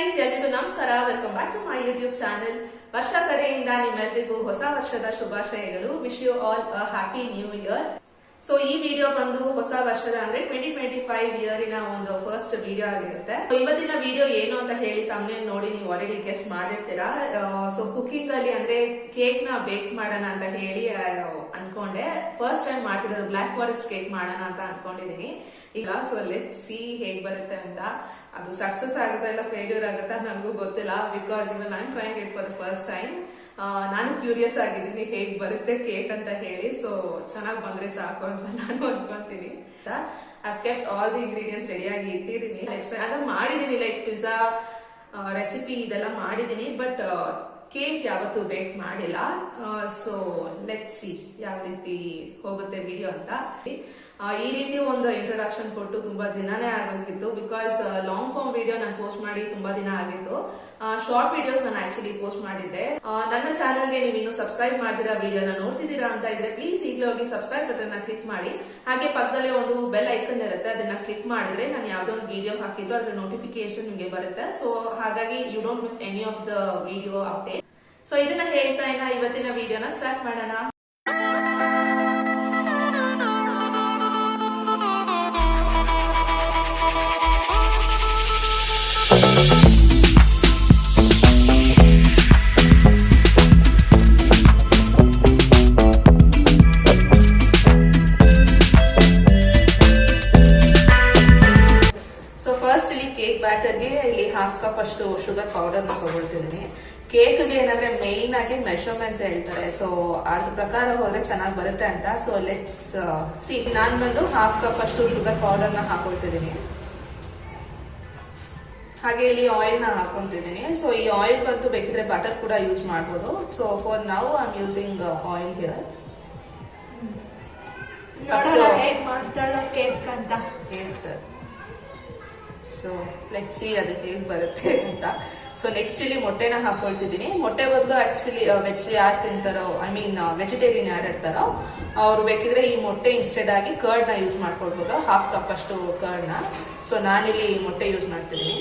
Guys, ಎಲ್ಲರಿಗೂ ನಮಸ್ಕಾರ. Welcome back to my YouTube channel. ವರ್ಷ ಕಡೆಯಿಂದ ನಿಮ್ಮೆಲ್ಲರಿಗೂ ಹೊಸ ವರ್ಷದ ಶುಭಾಶಯಗಳು. Wish you all a happy new year. So ಈ ವಿಡಿಯೋ ಬಂದು ಹೊಸ ವರ್ಷದ ಅಂದ್ರೆ 2025 ಇಯರಿನ ಒಂದು ಫಸ್ಟ್ ವಿಡಿಯೋ ಆಗಿರುತ್ತೆ. ಇವತ್ತಿನ ವಿಡಿಯೋ ಏನು ಅಂತ ಹೇಳಿ ತಮ್ಮನೇಲಿ ನೋಡಿ ನೀವು ಆಲ್ರೆಡಿ ಗೆಸ್ಟ್ ಮಾಡಿರ್ತೀರಾ. ಸೊ ಕುಕಿಂಗ್ ಅಲ್ಲಿ ಅಂದ್ರೆ ಕೇಕ್ ನ ಬೇಕ್ ಮಾಡೋಣ ಅಂತ ಹೇಳಿ ಅನ್ಕೊಂಡೆ. ಫಸ್ಟ್ ಟೈಮ್ ಮಾಡ್ತಿರೋದು ಬ್ಲಾಕ್ ಫಾರೆಸ್ಟ್ ಕೇಕ್ ಮಾಡೋಣ ಅಂತ ಅನ್ಕೊಂಡಿದೀನಿ ಈಗ. ಸೊ ಲೆಟ್ಸ್ ಸಿ ಹೇಗ್ ಬರುತ್ತೆ ಅಂತ. ಅದು ಸಕ್ಸಸ್ ಆಗುತ್ತಾ ಇಲ್ಲ ಫೇಲ್ಯೂರ್ ಆಗುತ್ತಾ ನನಗೂ ಗೊತ್ತಿಲ್ಲ. Because even I am trying it for the first time. ನಾನು ಕ್ಯೂರಿಯಸ್ ಆಗಿದ್ದೀನಿ ಹೇಗ್ ಬರುತ್ತೆ ಕೇಕ್ ಅಂತ ಹೇಳಿ. ಸೊ ಚೆನ್ನಾಗಿ ಬಂದ್ರೆ ಸಾಕು ಅಂತ ನಾನು ಅನ್ಕೊಂತೀನಿ. I kept all the ingredients ರೆಡಿಯಾಗಿ ಇಟ್ಟಿದ್ದೀನಿ. ಅದನ್ನ ಮಾಡಿದೀನಿ, ಲೈಕ್ ಪಿಜ್ಜಾ ರೆಸಿಪಿ ಇದೆಲ್ಲ ಮಾಡಿದೀನಿ, ಬಟ್ ಕೇಕ್ ಯಾವತ್ತೂ ಬೇಕ್ ಮಾಡಿಲ್ಲ. ಸೊ ಲೆಟ್ಸ್ ಸಿ ಯಾವ ರೀತಿ ಹೋಗುತ್ತೆ ವಿಡಿಯೋ ಅಂತ. ಈ ರೀತಿ ಒಂದು ಇಂಟ್ರೊಡಕ್ಷನ್ ಕೊಟ್ಟು ತುಂಬಾ ದಿನಾನೇ ಆಗೋಗಿತ್ತು. ಬಿಕಾಸ್ ಲಾಂಗ್ ಫಾರ್ಮ್ ವಿಡಿಯೋ ನಾನು ಪೋಸ್ಟ್ ಮಾಡಿ ತುಂಬಾ ದಿನ ಆಗಿತ್ತು. ಶಾರ್ಟ್ ವಿಡಿಯೋಸ್ ನಾನು ಆಕ್ಚುಲಿ ಪೋಸ್ಟ್ ಮಾಡಿದ್ದೆ. ನನ್ನ ಚಾನಲ್ಗೆ ನೀವು ಇನ್ನು ಸಬ್ಸ್ಕ್ರೈಬ್ ಮಾಡಿದಿರಾ, ವಿಡಿಯೋನ ನೋಡ್ತಿದ್ದೀರಾ ಅಂತ ಇದ್ರೆ ಪ್ಲೀಸ್ ಈಗಲೇ ಹೋಗಿ ಸಬ್ಸ್ಕ್ರೈಬ್ ಬಟನ್ ಕ್ಲಿಕ್ ಮಾಡಿ. ಹಾಗೆ ಪಕ್ಕದಲ್ಲೇ ಒಂದು ಬೆಲ್ ಐಕನ್ ಇರುತ್ತೆ, ಅದನ್ನ ಕ್ಲಿಕ್ ಮಾಡಿದ್ರೆ ನಾನು ಯಾವ್ದೋ ಒಂದು ವಿಡಿಯೋ ಹಾಕಿದ್ರು ಅದ್ರ ನೋಟಿಫಿಕೇಶನ್ ನಿಮಗೆ ಬರುತ್ತೆ. ಸೊ ಹಾಗಾಗಿ you don't miss any of the video update. So ಇದನ್ನ ಹೇಳ್ತಾ ಇವತ್ತಿನ ವಿಡಿಯೋನ ಸ್ಟಾರ್ಟ್ ಮಾಡೋಣ. ಬ್ಯಾಟರ್ಗೆ ಇಲ್ಲಿ 1/2 ಕಪ್ ಅಷ್ಟು ಶುಗರ್ ಪೌಡರ್ ನ ತಗೊಳ್ತಿದ್ದೀನಿ. ಕೇಕ್ಗೆ ಏನಂದ್ರೆ ಮೈನ್ ಆಗಿ ಮೆಷರ್ಮೆಂಟ್ಸ್ ಹೇಳ್ತಾರೆ, ಸೊ ಅದ್ರ ಪ್ರಕಾರ ಹೋದ್ರೆ ಚೆನ್ನಾಗಿ ಬರುತ್ತೆ ಅಂತ. So let's see. ನಾನ್ ಬಂದು 1/2 ಕಪ್ ಅಷ್ಟು ಶುಗರ್ ಪೌಡರ್ ನ ಹಾಕೊಳ್ತಿದ್ದೀನಿ. ಹಾಗೆ ಇಲ್ಲಿ ಆಯಿಲ್ ನ ಹಾಕೊಂತಿದ್ದೀನಿ. ಸೊ ಈ ಆಯಿಲ್ ಬಂದು ಬೇಕಿದ್ರೆ ಬಟರ್ ಕೂಡ ಯೂಸ್ ಮಾಡಬಹುದು. So for now I am using oil here. Cake ಅಂತ ಸೊ ಲೆಟ್ಸ್ ಸಿ ಅದು ಹೇಗೆ ಬರುತ್ತೆ ಅಂತ. ಸೊ ನೆಕ್ಸ್ಟ್ ಇಲ್ಲಿ ಮೊಟ್ಟೆನ ಹಾಕೊಳ್ತಿದ್ದೀನಿ. ಮೊಟ್ಟೆ ಬದಲು ಆಕ್ಚುಲಿ ವೆಜ್ ಯಾರು ತಿಂತಾರೋ, ಐ ಮೀನ್ ವೆಜಿಟೇರಿಯನ್ ಯಾರು ಇರ್ತಾರೋ ಅವ್ರು ಬೇಕಿದ್ರೆ ಈ ಮೊಟ್ಟೆ ಇನ್ಸ್ಟೆಡ್ ಆಗಿ ಕರ್ಡ್ ನ ಯೂಸ್ ಮಾಡ್ಕೊಳ್ಬಹುದು. 1/2 ಕಪ್ ಅಷ್ಟು ಕರ್ಡ್ ನ. ಸೊ ನಾನಿಲ್ಲಿ ಮೊಟ್ಟೆ ಯೂಸ್ ಮಾಡ್ತಿದ್ದೀನಿ.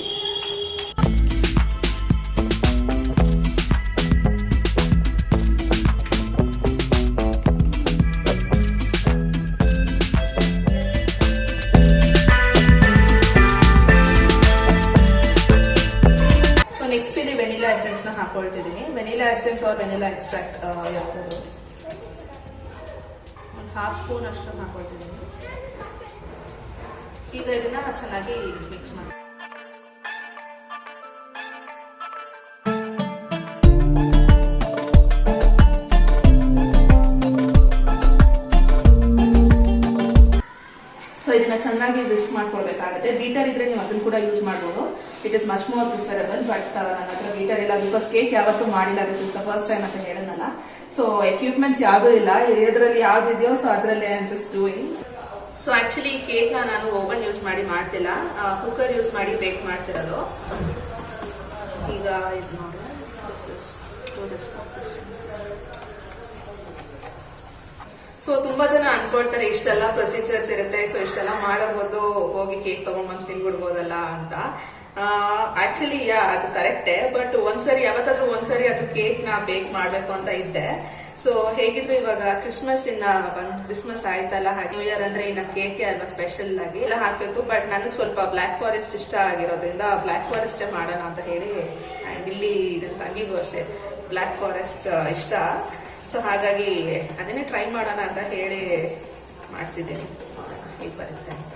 ನೆಕ್ಸ್ಟ್ ಇಲ್ಲಿ ವೆನಿಲಾ ಎಸೆನ್ಸ್ ನ ಹಾಕೊಳ್ತಿದ್ದೀನಿ. Vanilla essence or vanilla extract ಯಾವ್ದಾದ್ರು 1/2 ಸ್ಪೂನ್ ಅಷ್ಟು ಹಾಕೊಳ್ತಿದ್ದೀನಿ. ಈಗ ಇದನ್ನ ಚೆನ್ನಾಗಿ ಮಿಕ್ಸ್ ಮಾಡಿ. ಸೊ ಇದನ್ನ ಚೆನ್ನಾಗಿ ವಿಸ್ಕ್ ಮಾಡ್ಕೊಳ್ಬೇಕಾಗುತ್ತೆ. ಬೀಟರ್ ಇದ್ರೆ ನೀವು ಅದನ್ನ ಕೂಡ ಯೂಸ್ ಮಾಡಬಹುದು. It is much more preferable. But ನನ್ನ ಹತ್ರ ಬೀಟರ್ ಇಲ್ಲ, ಬಿಕಾಸ್ ಕೇಕ್ ಯಾವತ್ತೂ ಮಾಡಿಲ್ಲ. This is the first time ಅಂತ ಹೇಳೋದಲ್ಲ. ಸೊ ಎಕ್ವಿಪ್ಮೆಂಟ್ಸ್ ಯಾವ್ದೂ ಇಲ್ಲ, ಇದರಲ್ಲಿ ಯಾವ್ದಿದೆಯೋ ಸೊ ಅದರಲ್ಲಿ I am just doing. So actually cake ನಾನು ಓವನ್ ಯೂಸ್ ಮಾಡಿ ಮಾಡ್ತಿಲ್ಲ, ಕುಕ್ಕರ್ ಯೂಸ್ ಮಾಡಿ ಬೇಕ್ ಮಾಡ್ತಿರೋದು. ಈಗ ಇದು ನೋಡಿ, ಸೊ ತುಂಬಾ ಜನ ಅನ್ಕೊಳ್ತಾರೆ ಇಷ್ಟೆಲ್ಲ ಪ್ರೊಸೀಜರ್ಸ್ ಇರುತ್ತೆ, ಸೊ ಇಷ್ಟೆಲ್ಲ ಮಾಡೋ ಬದಲು ಹೋಗಿ ಕೇಕ್ ತಗೊಂಡ್ಬಂದು ತಿನ್ಬಿಡ್ಬೋದಲ್ಲ ಅಂತ. ಆಕ್ಚುಲಿ ಅದು ಕರೆಕ್ಟೇ, ಬಟ್ ಯಾವತ್ತಾದ್ರೂ ಒಂದ್ಸರಿ ಅದು ಕೇಕ್ ನ ಬೇಕ್ ಮಾಡ್ಬೇಕು ಅಂತ ಇದ್ದೆ. ಸೊ ಹೇಗಿದ್ರು ಇವಾಗ ಕ್ರಿಸ್ಮಸ್ ಆಯ್ತಲ್ಲ, ನ್ಯೂ ಇಯರ್ ಅಂದ್ರೆ ಇನ್ನ ಕೇಕ್ ಅಲ್ವಾ ಸ್ಪೆಷಲ್ ಆಗಿ ಎಲ್ಲ ಹಾಕ್ಬೇಕು. ಬಟ್ ನನಗೆ ಸ್ವಲ್ಪ ಬ್ಲಾಕ್ ಫಾರೆಸ್ಟ್ ಇಷ್ಟ ಆಗಿರೋದ್ರಿಂದ ಬ್ಲಾಕ್ ಫಾರೆಸ್ಟ್ ಮಾಡೋಣ ಅಂತ ಹೇಳಿ. ಅಂಡ್ ಇಲ್ಲಿ ನನ್ನ ತಂಗಿಗೂ ಅಷ್ಟೇ ಬ್ಲಾಕ್ ಫಾರೆಸ್ಟ್ ಇಷ್ಟ. ಸೊ ಹಾಗಾಗಿ ಅದನ್ನೇ ಟ್ರೈ ಮಾಡೋಣ ಅಂತ ಹೇಳಿ ಮಾಡ್ತಿದ್ದೀನಿ. ಹೇಗೆ ಬರುತ್ತೆ ಅಂತ.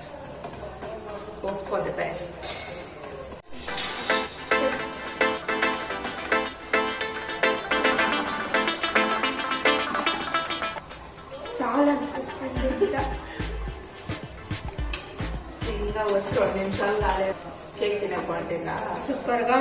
Hope for the best. ಈಗ 2 ನಿಮಿಷ ಕೇಕ್ ತಿನ್ನಕ್ ಹೊಂಟಿಲ್ಲ. ಸೂಪರ್గా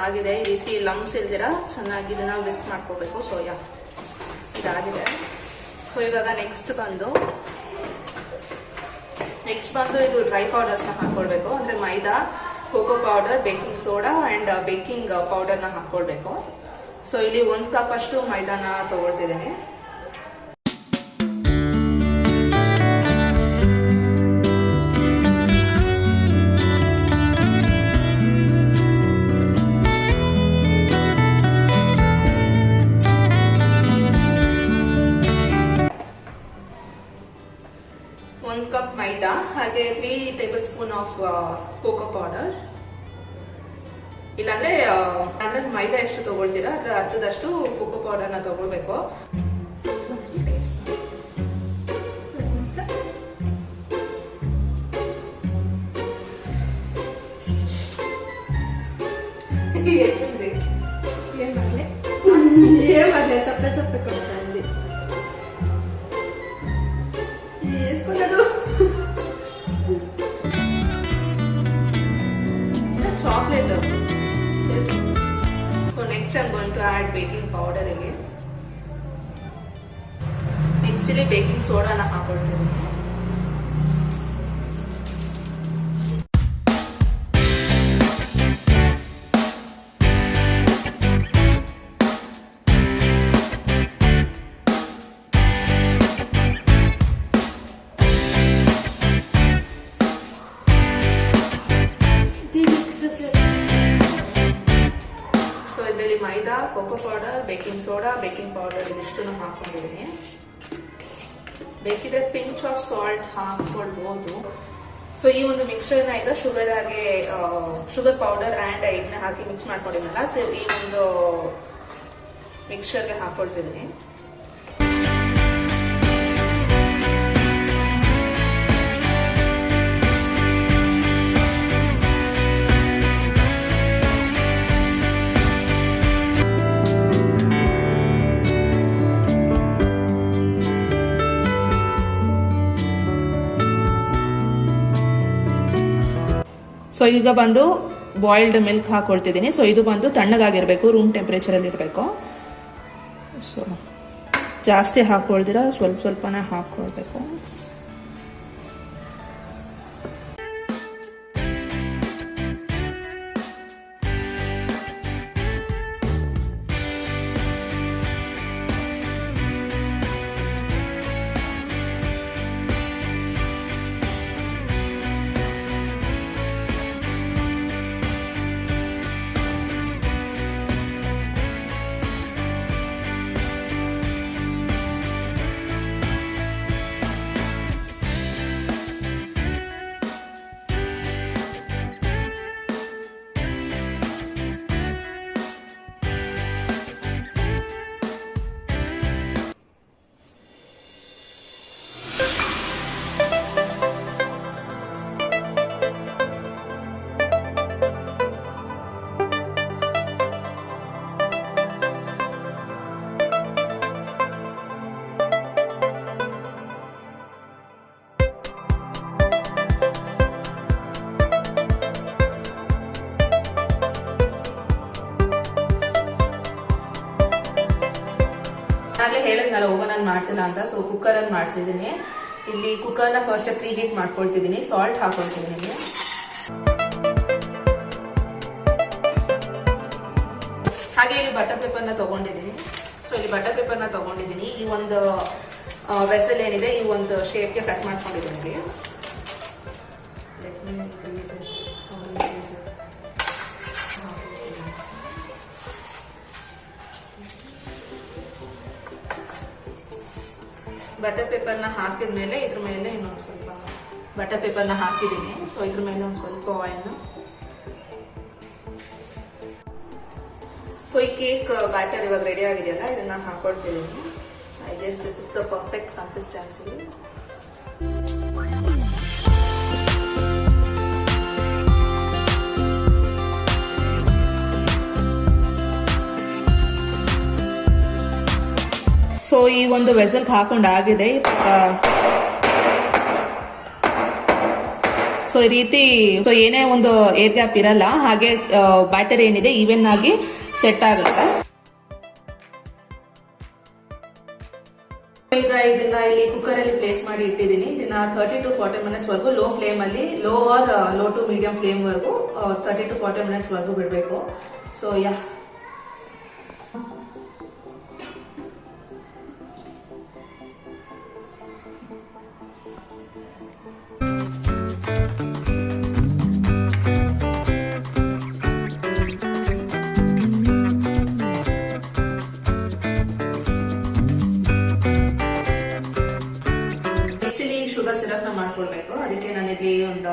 ಆಗಿದೆ. ಈ ರೀತಿ ಲಮ್ಸ್ ಇಲ್ದಿರ ಚೆನ್ನಾಗಿ ಚೆನ್ನಾಗಿ ಇದನ್ನ ವಿಸ್ಕ್ ಮಾಡ್ಕೋಬೇಕು. ಸೊ ಇದಾಗಿದೆ. ಸೊ ಇವಾಗ ನೆಕ್ಸ್ಟ್ ಬಂದು ಇದು ಡ್ರೈ ಪೌಡರ್ಸ್ನ ಹಾಕೊಳ್ಬೇಕು. ಅಂದ್ರೆ ಮೈದಾ, cocoa powder, baking soda and baking ಪೌಡರ್ನ ಹಾಕೊಳ್ಬೇಕು. ಸೊ ಇಲ್ಲಿ 1 ಕಪ್ ಅಷ್ಟು ಮೈದಾನ ತಗೊಳ್ತಿದ್ದೀನಿ. ಕಪ್ ಮೈದಾ ಹಾಗೆ 3 table spoon of cocoa powder. ಇಲ್ಲಾಂದ್ರೆ ಮೈದಾ ಎಷ್ಟು ತಗೊಳ್ತೀರಾ ಅದ್ರ ಅರ್ಧದಷ್ಟು ಕೋಕೋ ಪೌಡರ್ನ ತಗೊಳ್ಬೇಕು. ಏನ್ ಮಾಡ್ಲೆ ಸಪ್ಪೆ ಸಪ್ಪೆ ಕೊಡ್ತಾ ಇದ್ದೆ. Chocolate. So next I'm going to add baking powder again. Next ಇಲ್ಲಿ baking soda ನ ಹಾಕೊಳ್ತೀನಿ. Maida, cocoa powder, baking soda, baking powder ಇದಿಷ್ಟನ್ನು ಹಾಕೊಂಡಿದ್ದೀನಿ. ಬೇಕಿದ್ರೆ ಪಿಂಚ್ ಆಫ್ ಸಾಲ್ಟ್ ಹಾಕೊಳ್ಬಹುದು. ಸೊ ಈ ಒಂದು ಮಿಕ್ಸ್ಚರ್ನ ಈಗ ಶುಗರ್ ಪೌಡರ್ ಅಂಡ್ ಎಗ್ನ ಹಾಕಿ ಮಿಕ್ಸ್ ಮಾಡ್ಕೊಂಡಿದ್ನಲ್ಲ, ಸೊ ಈ ಒಂದು ಮಿಕ್ಸ್ಚರ್ಗೆ ಹಾಕೊಳ್ತಿದ್ದೀನಿ. ಸೊ ಈಗ ಬಂದು ಬಾಯ್ಲ್ಡ್ ಮಿಲ್ಕ್ ಹಾಕೊಳ್ತಿದ್ದೀನಿ. ಸೊ ಇದು ಬಂದು ತಣ್ಣಗಾಗಿರ್ಬೇಕು, ರೂಮ್ ಟೆಂಪ್ರೇಚರಲ್ಲಿ ಇರಬೇಕು. ಸೊ ಜಾಸ್ತಿ ಹಾಕೊಳ್ದಿರ ಸ್ವಲ್ಪ ಸ್ವಲ್ಪನೇ ಹಾಕೊಳ್ಬೇಕು. ಆಗಲೇ ಹೇಳಿದ್ನಲ್ಲ ಓವನ್ ಅಲ್ಲಿ ಮಾಡ್ತಿಲ್ಲ ಅಂತ. ಸೊ ಕುಕ್ಕರ್ ಅಲ್ಲಿ ಮಾಡ್ತಿದ್ದೀನಿ. ಇಲ್ಲಿ ಕುಕ್ಕರ್ನ ಫಸ್ಟ್ ಪ್ರೀ ಹೀಟ್ ಮಾಡ್ಕೊಳ್ತಿದ್ದೀನಿ. ಸಾಲ್ಟ್ ಹಾಕೊಳ್ತಿದ್ದೀನಿ. ಹಾಗೆ ಇಲ್ಲಿ ಬಟರ್ ಪೇಪರ್ನ ತಗೊಂಡಿದ್ದೀನಿ. ಸೊ ಇಲ್ಲಿ ಬಟರ್ ಪೇಪರ್ನ ತಗೊಂಡಿದ್ದೀನಿ. ಈ ಒಂದು ವೆಸಲ್ ಏನಿದೆ ಈ ಒಂದು ಶೇಪ್ಗೆ ಕಟ್ ಮಾಡ್ಕೊಂಡಿದ್ದೀನಿ. ಬಟರ್ ಪೇಪರ್ನ ಹಾಕಿದ್ಮೇಲೆ ಇದ್ರ ಮೇಲೆ ಇನ್ನೊಂದು ಸ್ವಲ್ಪ ಬಟರ್ ಪೇಪರ್ನ ಹಾಕಿದ್ದೀನಿ. ಸೊ ಇದ್ರ ಮೇಲೆ ಒಂದು ಸ್ವಲ್ಪ ಆಯಿಲ್ನ. ಸೊ ಈ ಕೇಕ್ ಬ್ಯಾಟರ್ ಇವಾಗ ರೆಡಿ ಆಗಿದೆಯಲ್ಲ, ಇದನ್ನ ಹಾಕೊಳ್ತಿದ್ದೀನಿ. I guess this is the perfect consistency. So ಈ ಒಂದು ವೆಸಲ್ಗೆ ಹಾಕೊಂಡಾಗಿದೆ. ಸೊ ಈ ರೀತಿ ಏನೇ ಒಂದು ಏರ್ ಗ್ಯಾಪ್ ಇರಲ್ಲ, ಹಾಗೆ ಬ್ಯಾಟರ್ ಏನಿದೆ ಈವನ್ ಆಗಿ ಸೆಟ್ ಆಗುತ್ತೆ. ಈಗ ಇದನ್ನ ಇಲ್ಲಿ ಕುಕ್ಕರ್ ಅಲ್ಲಿ ಪ್ಲೇಸ್ ಮಾಡಿ ಇಟ್ಟಿದ್ದೀನಿ. ಇದನ್ನ 30 to 40 minutes ವರೆಗೂ ಲೋ ಫ್ಲೇಮ್ ಅಲ್ಲಿ, low or low to medium flame ವರೆಗೂ 30 to 40 minutes ವರೆಗೂ ಬಿಡಬೇಕು. ಸೊ ಶುಗರ್ ಸಿರಪ್ ನ ಮಾಡ್ಕೊಳ್ಬೇಕು. ಅದಕ್ಕೆ ನನಗೆ ಒಂದು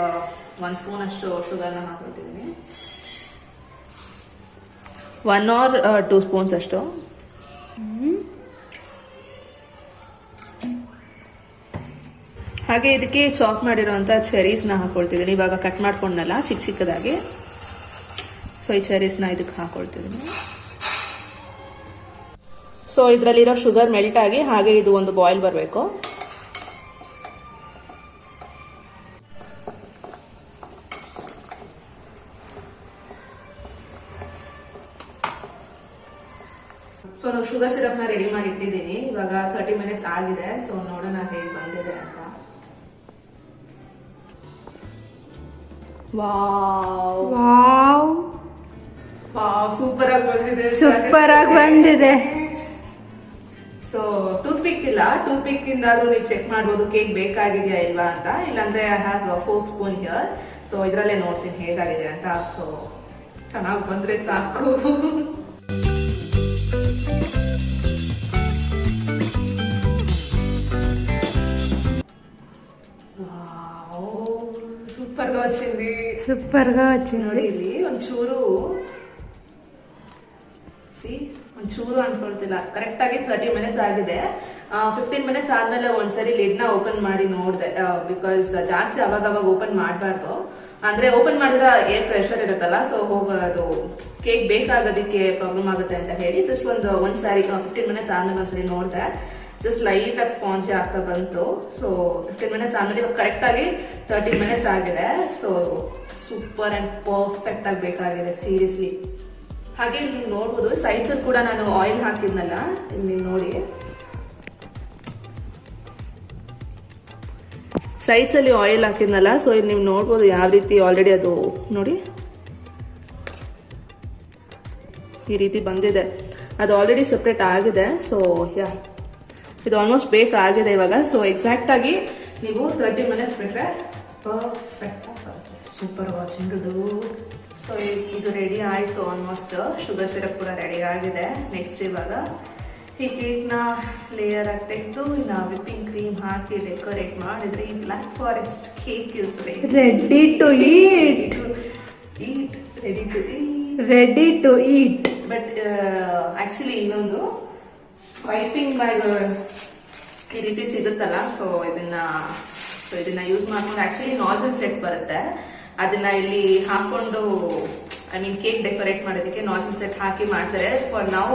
1 ಸ್ಪೂನ್ ಅಷ್ಟು ಶುಗರ್ನ ಹಾಕೊಳ್ತಿದ್ದೀನಿ. 1 or 2 ಸ್ಪೂನ್ಸ್ ಅಷ್ಟು. ಹಾಗೆ ಇದಕ್ಕೆ ಚಾಪ್ ಮಾಡಿರೋಂಥ ಚೆರೀಸ್ನ ಹಾಕೊಳ್ತಿದ್ದೀನಿ. ಇವಾಗ ಕಟ್ ಮಾಡ್ಕೊಂಡಲ್ಲ ಚಿಕ್ಕ ಚಿಕ್ಕದಾಗಿ. ಸೊ ಈ ಚೆರೀಸ್ನ ಇದಕ್ಕೆ ಹಾಕೊಳ್ತಿದ್ದೀನಿ. ಸೊ ಇದರಲ್ಲಿರೋ ಶುಗರ್ ಮೆಲ್ಟ್ ಆಗಿ ಹಾಗೆ ಇದು ಒಂದು ಬಾಯ್ಲ್ ಬರಬೇಕು. ಸೊ ನಾವು ಶುಗರ್ ಸಿರಪ್ ನ ರೆಡಿ ಮಾಡಿ ಇಟ್ಟಿದ್ದೀನಿ. ಇವಾಗ 30 minutes ಆಗಿದೆ. ಸೊ ನೋಡೋಣ ಹೇಗೆ ಬಂದಿದೆ ಅಂತ. ಸೂಪರ್ ಆಗಿ ಬಂದಿದೆ. ಸೂಪರ್ ಆಗಿ ಬಂದಿದೆ. ಸೊ ಟೂತ್ ಪಿಕ್ ಇಲ್ಲ, ಟೂತ್ ಪಿಕ್ ಇಂದಾದ್ರೂ ನೀವು ಚೆಕ್ ಮಾಡ್ಬೋದು ಕೇಕ್ ಬೇಕಾಗಿದೆಯಾ ಇಲ್ವಾ ಅಂತ. ಇಲ್ಲಾಂದ್ರೆ I have 4 spoon here. So ಇದ್ರಲ್ಲೇ ನೋಡ್ತೀನಿ ಹೇಗಾಗಿದೆ ಅಂತ. ಸೊ ಚೆನ್ನಾಗಿ ಬಂದ್ರೆ ಸಾಕು. సూపర్ గా వచ్చింది. సూపర్ గా వచ్చింది. ನೋಡಿ ಇಲ್ಲಿ ಒಂಚೂರು ಒಂಚೂರು ಅನ್ಕೊಳ್ತಿಲ್ಲ. ಕರೆಕ್ಟ್ ಆಗಿ 30 minutes ಆಗಿದೆ. 15 minutes ಆದ್ಮೇಲೆ ಒಂದ್ಸರಿ ಲಿಡ್ ನ ಓಪನ್ ಮಾಡಿ ನೋಡಿದೆ. ಬಿಕಾಸ್ ಜಾಸ್ತಿ ಅವಾಗ ಓಪನ್ ಮಾಡಬಾರ್ದು. ಅಂದ್ರೆ ಓಪನ್ ಮಾಡಿದ್ರೆ ಏರ್ ಪ್ರೆಷರ್ ಇರುತ್ತಲ್ಲ, ಸೊ ಹೋಗೋದು ಕೇಕ್ ಬೇಕಾಗೋದಕ್ಕೆ ಪ್ರಾಬ್ಲಮ್ ಆಗುತ್ತೆ ಅಂತ ಹೇಳಿ ಜಸ್ಟ್ ಒಂದ್ಸಾರಿ 15 minutes ಆದ್ಮೇಲೆ ಒಂದ್ಸರಿ ನೋಡಿದೆ. ಜಸ್ಟ್ ಲೈಟ್ ಆಗಿ ಸ್ಪಾಂಜಿ ಆಗ್ತಾ ಬಂತು. ಸೊ 15 minutes ಆದ್ಮೇಲೆ ಇವಾಗ ಕರೆಕ್ಟ್ ಆಗಿ 30 minutes ಆಗಿದೆ. ಸೊ ಸೂಪರ್ ಅಂಡ್ ಪರ್ಫೆಕ್ಟ್ ಆಗಿ ಬೇಕಾಗಿದೆ ಸೀರಿಯಸ್ಲಿ. ಹಾಗೆ ನೀವು ನೋಡ್ಬೋದು ಸೈಡ್ಸ್ ಅಲ್ಲಿ ಕೂಡ ನಾನು ಆಯಿಲ್ ಹಾಕಿದ್ನಲ್ಲ, ಇಲ್ಲಿ ನೋಡಿ ಸೈಡ್ಸ್ ಅಲ್ಲಿ ಆಯಿಲ್ ಹಾಕಿದ್ನಲ್ಲ. ಸೊ ಇಲ್ಲಿ ನೀವು ನೋಡ್ಬೋದು ಯಾವ ರೀತಿ ಆಲ್ರೆಡಿ ಅದು ನೋಡಿ ಈ ರೀತಿ ಬಂದಿದೆ. ಅದು ಆಲ್ರೆಡಿ ಸೆಪ್ರೇಟ್ ಆಗಿದೆ. ಸೊ ಇದು ಆಲ್ಮೋಸ್ಟ್ ಬೇಕ್ ಆಗಿದೆ ಇವಾಗ. ಸೊ ಎಕ್ಸಾಕ್ಟ್ ಆಗಿ ನೀವು 30 minutes ಬಿಟ್ರೆ ಪರ್ಫೆಕ್ಟ್ ಸೂಪರ್ ವಾಚಿಂಗ್. ಸೊ ಇದು ರೆಡಿ ಆಯ್ತು ಆಲ್ಮೋಸ್ಟ್. ಶುಗರ್ ಸಿರಪ್ ಕೂಡ ರೆಡಿ ಆಗಿದೆ. ನೆಕ್ಸ್ಟ್ ಇವಾಗ ಈ ಕೇಕ್ ನ ಲೇಯರ್ ಆಗಿ ತೆಗೆದು ಇನ್ನ ವಿಪ್ಪಿಂಗ್ ಕ್ರೀಮ್ ಹಾಕಿ ಡೆಕೋರೇಟ್ ಮಾಡಿದ್ರೆ ಈ black forest cake is ready to eat. Ready to eat. But actually ಇನ್ನೊಂದು ವೈಪಿಂಗ್ ಬ್ಯಾಗ್ ಈ ರೀತಿ ಸಿಗುತ್ತಲ್ಲ, ಸೊ ಇದನ್ನ ಯೂಸ್ ಮಾಡ್ಕೊಂಡು ಆಕ್ಚುಲಿ ನಾಸಲ್ ಸೆಟ್ ಬರುತ್ತೆ. ಅದನ್ನ ಇಲ್ಲಿ ಹಾಕೊಂಡು ಕೇಕ್ ಡೆಕೋರೇಟ್ ಮಾಡೋದಕ್ಕೆ ನಾಸಲ್ ಸೆಟ್ ಹಾಕಿ ಮಾಡ್ತಾರೆ. For now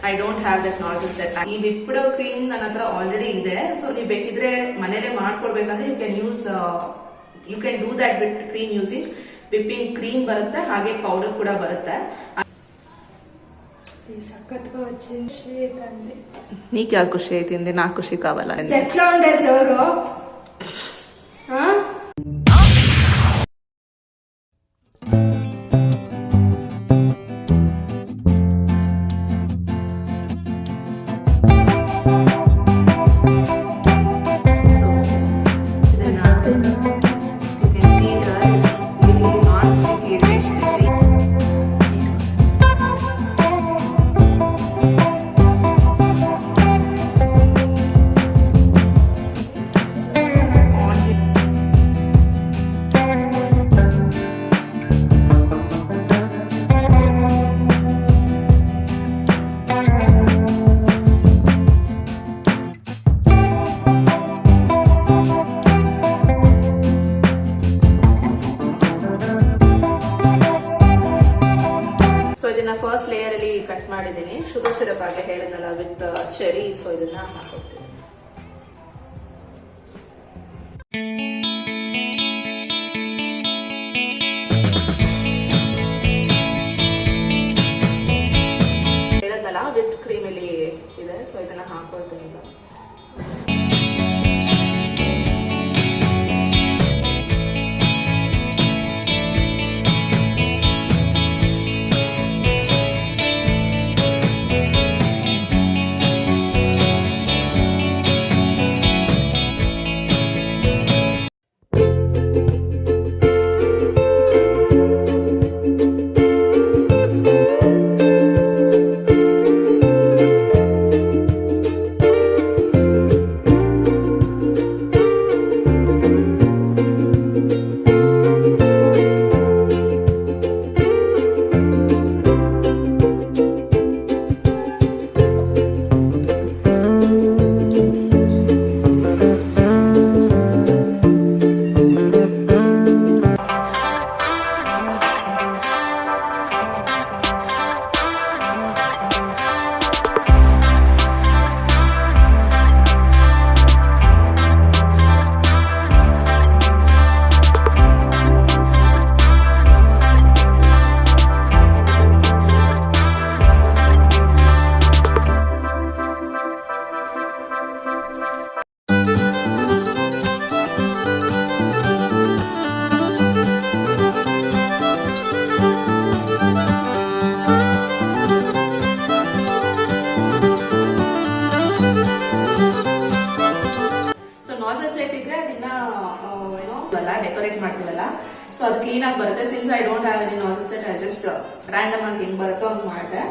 I don't have that nasal set. ಈ ವಿಪ್ಡ್ ಕ್ರೀಮ್ ನನ್ನ ಹತ್ರ ಆಲ್ರೆಡಿ ಇದೆ. ಸೊ ನೀವು ಬೇಕಿದ್ರೆ ಮನೇಲೆ ಮಾಡ್ಕೊಡ್ಬೇಕಂದ್ರೆ you can do that with cream using whipping cream ಬರುತ್ತೆ, ಹಾಗೆ ಪೌಡರ್ ಕೂಡ ಬರುತ್ತೆ. సక్కత్గా వచ్చింది. నీకు అది ఖుషి అవుతుంది, నాకు ఖుషి కావాలా? ఎట్లా ఉండేది ఎవరు ಫಸ್ಟ್ ಲೇಯರ್ ಅಲ್ಲಿ ಕಟ್ ಮಾಡಿದ್ದೀನಿ. ಶುಗರ್ ಸಿರಪ್ ಆಗಿ ಹೇಳಿದ್ನಲ್ಲ ವಿತ್ ಚೆರಿ. ಸೊ ಇದನ್ನ ಹಾಕೋತೀನಿ. ಹೇಳಿದ್ನಲ್ಲ ವಿತ್ ಕ್ರೀಮ್ ಅಲ್ಲಿ ಇದೆ. ಸೊ ಇದನ್ನ ಹಾಕೊಳ್ತೀನಿ ಈಗ. ಡೆಕೋರೇಟ್ ಮಾಡ್ತೀವಲ್ಲ, ಸೊ ಅದು ಕ್ಲೀನ್ ಆಗಿ ಬರುತ್ತೆ. Since I don't have any nasal set, I just random ಆಗಿ ಹೆಂಗ್ ಬರುತ್ತೋ ಹಂಗ್ ಮಾಡಿದೆ.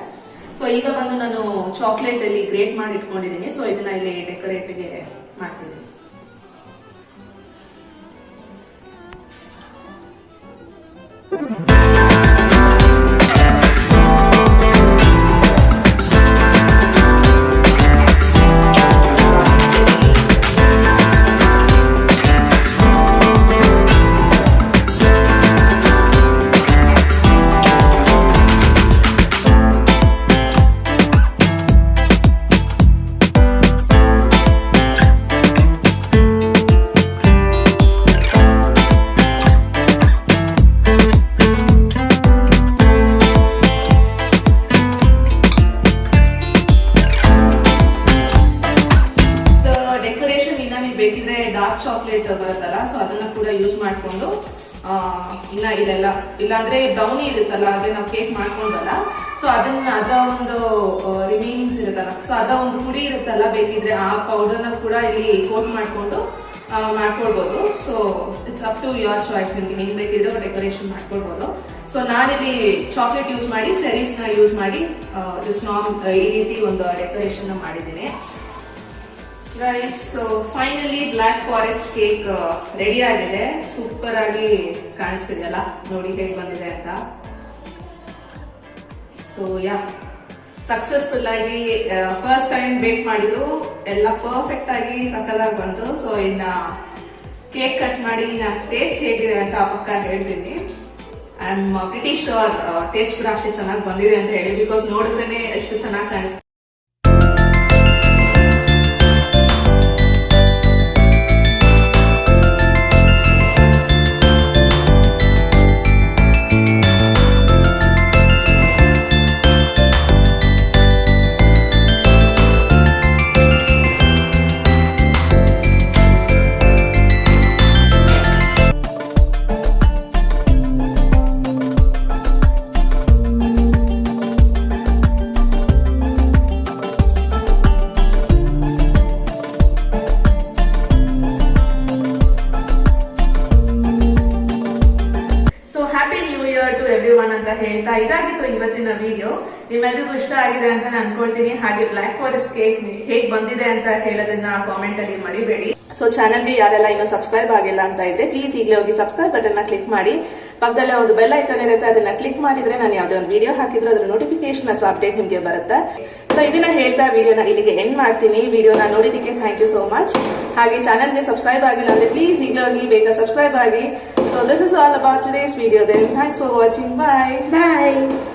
ಸೊ ಈಗ ಬಂದು ನಾನು ಚಾಕ್ಲೇಟ್ ಅಲ್ಲಿ ಗ್ರೇಟ್ ಮಾಡಿ ಇಟ್ಕೊಂಡಿದ್ದೀನಿ. ಸೊ ಇದನ್ನ ಇಲ್ಲಿ ಡೆಕೋರೇಟ್ಗೆ ಮಾಡ್ತೀನಿ. ಬೇಕಿದ್ರೆ ಡಾರ್ಕ್ ಚಾಕ್ಲೇಟ್ ಬರುತ್ತಲ್ಲ, ಸೊ ಅದನ್ನ ಕೂಡ ಯೂಸ್ ಮಾಡ್ಕೊಂಡು ಇನ್ನ ಇದೆಲ್ಲ ಇಲ್ಲಾಂದ್ರೆ ಬ್ರೌನಿ ಇರುತ್ತಲ್ಲ, ಅದೇ ನಾವು ಕೇಕ್ ಮಾಡ್ಕೊಂಡಲ್ಲ, ಸೊ ಅದನ್ನ ಅದರ ಒಂದು ರಿಮೈನಿಂಗ್ಸ್ ಇರುತ್ತಲ್ಲ, ಸೊ ಅದರ ಒಂದು ಪುಡಿ ಇರುತ್ತಲ್ಲ, ಬೇಕಿದ್ರೆ ಆ ಪೌಡರ್ನ ಕೂಡ ಇಲ್ಲಿ ಕೋಟ್ ಮಾಡ್ಕೊಂಡು ಮಾಡ್ಕೊಳ್ಬಹುದು. So it's up to your choice, ನಿಮ್ಗೆ ಹೆಂಗ್ ಬೇಕಿದ್ರೆ ಡೆಕೋರೇಷನ್ ಮಾಡ್ಕೊಳ್ಬಹುದು. ಸೊ ನಾನಿಲ್ಲಿ ಚಾಕ್ಲೇಟ್ ಯೂಸ್ ಮಾಡಿ ಚೆರೀಸ್ ನ ಯೂಸ್ ಮಾಡಿ ಈ ರೀತಿ ಒಂದು ಡೆಕೋರೇಷನ್ ಮಾಡಿದ್ದೀನಿ guys. So finally black forest cake ready ಆಗಿದೆ. ಸೂಪರ್ ಆಗಿ ಕಾಣಿಸ್ತಿದೆಯಲ್ಲ, ನೋಡಿ ಹೇಗೆ ಬಂದಿದೆ ಅಂತ. ಸೊ ಯಾ, ಸಕ್ಸಸ್ಫುಲ್ ಆಗಿ ಫಸ್ಟ್ ಟೈಮ್ ಬೇಕ್ ಮಾಡಿದ್ರು, ಎಲ್ಲ ಪರ್ಫೆಕ್ಟ್ ಆಗಿ ಸಕ್ಕದಾಗಿ ಬಂತು. ಸೊ ಇನ್ನ ಕೇಕ್ ಕಟ್ ಮಾಡಿ ಟೇಸ್ಟ್ ಹೇಗಿದೆ ಅಂತ ಪಕ್ಕ ಹೇಳ್ತೀನಿ. I am pretty sure taste ಕೂಡ ಅಷ್ಟೇ ಚೆನ್ನಾಗಿ ಬಂದಿದೆ ಅಂತ ಹೇಳಿ, ಬಿಕಾಸ್ ನೋಡಿದ್ರೇನೆ ಎಷ್ಟು ಚೆನ್ನಾಗಿ ಕಾಣಿಸ್ತಿದೆ. ಅಂತ ಹೇಳ್ತಾ ಇದಾಗಿತ್ತು ಇವತ್ತಿನ ವಿಡಿಯೋ. ನಿಮ್ಮೆಲ್ಲರಿಗೂ ಇಷ್ಟ ಆಗಿದೆ ಅಂತ ನಾನು ಅನ್ಕೊಳ್ತೀನಿ. ಹಾಗೆ ಬ್ಲಾಕ್ ಫಾರೆಸ್ಟ್ ಕೇಕ್ ಹೇಗ್ ಬಂದಿದೆ ಅಂತ ಹೇಳೋದನ್ನ ಕಾಮೆಂಟ್ ಅಲ್ಲಿ ಮರಿಬೇಡಿ. ಸೊ ಚಾನಲ್ಗೆ ಯಾರೆಲ್ಲ ಇನ್ನೂ ಸಬ್ಸ್ಕ್ರೈಬ್ ಆಗಿಲ್ಲ ಅಂತ ಇದ್ರೆ ಪ್ಲೀಸ್ ಈಗಲೇ ಹೋಗಿ ಸಬ್ಸ್ಕ್ರೈಬ್ ಬಟನ್ ನ ಕ್ಲಿಕ್ ಮಾಡಿ. ಪಕ್ಕದಲ್ಲೇ ಒಂದು ಬೆಲ್ ಐಕಾನ್ ಇರುತ್ತೆ, ಅದನ್ನ ಕ್ಲಿಕ್ ಮಾಡಿದ್ರೆ ನಾನು ಯಾವುದೇ ಒಂದು ವಿಡಿಯೋ ಹಾಕಿದ್ರು ಅದ್ರ ನೋಟಿಫಿಕೇಶನ್ ಅಥವಾ ಅಪ್ಡೇಟ್ ನಿಮ್ಗೆ ಬರುತ್ತೆ. ಸೊ ಇದನ್ನ ಹೇಳ್ತಾ ವಿಡಿಯೋನ ಇಲ್ಲಿಗೆ ಎಂಡ್ ಮಾಡ್ತೀನಿ. ವಿಡಿಯೋನ ನೋಡಿದಕ್ಕೆ ಥ್ಯಾಂಕ್ ಯು ಸೋ ಮಚ್. ಹಾಗೆ ಚಾನಲ್ಗೆ ಸಬ್ಸ್ಕ್ರೈಬ್ ಆಗಿಲ್ಲ ಅಂದ್ರೆ ಪ್ಲೀಸ್ ಈಗಲೇ ಹೋಗಿ ಬೇಗ ಸಬ್ಸ್ಕ್ರೈಬ್ ಆಗಿ. So this is all about today's video then. Thanks for watching. Bye. Bye.